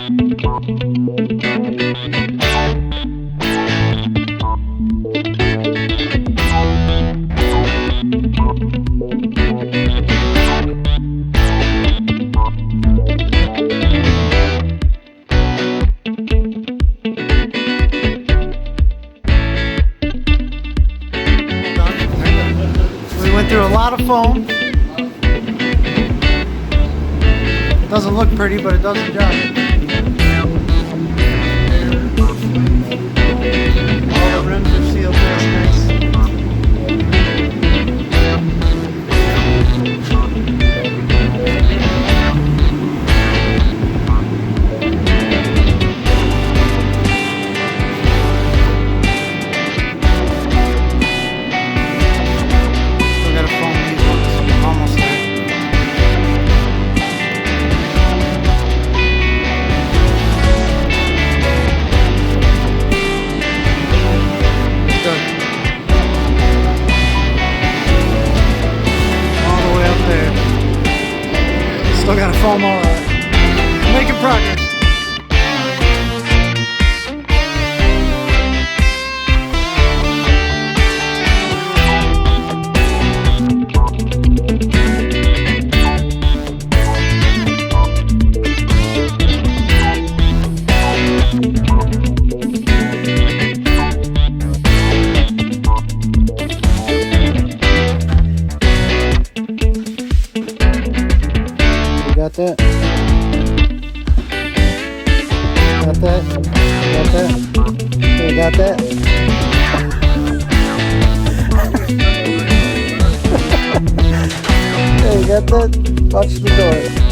We went through a lot of foam. It doesn't look pretty, but it does the job. All the rims are sealed, that's nice. Still gotta foam these ones. I'm almost there. Good. All the way up there. Still gotta foam all that. Making progress. Got that? Got that? Got that? Hey, got that? Hey, got that? Watch the door.